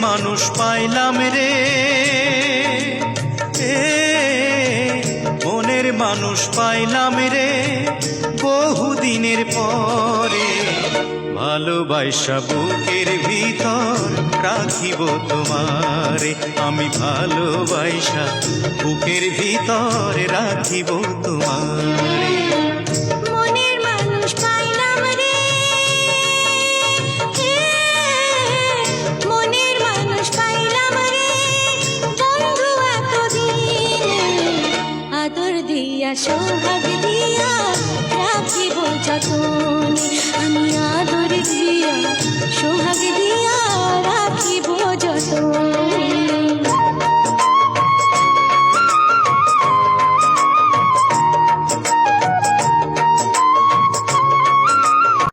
মানুষ পাইলাম রে, মনের মানুষ পাইলাম রে বহুদিনের পরে। ভালোবাসা বুকের ভিতর রাখিব তোমারে, আমি ভালোবাসা বুকের ভিতর রাখিব তোমারে। মনের মানুষ পাইলাম রে, মনের মানুষ পাইলাম রে বন্ধু এতদিনে, আদর দিয়া সোহাগ দিয়া রাখিব যতনে, আমি আদর দিয়া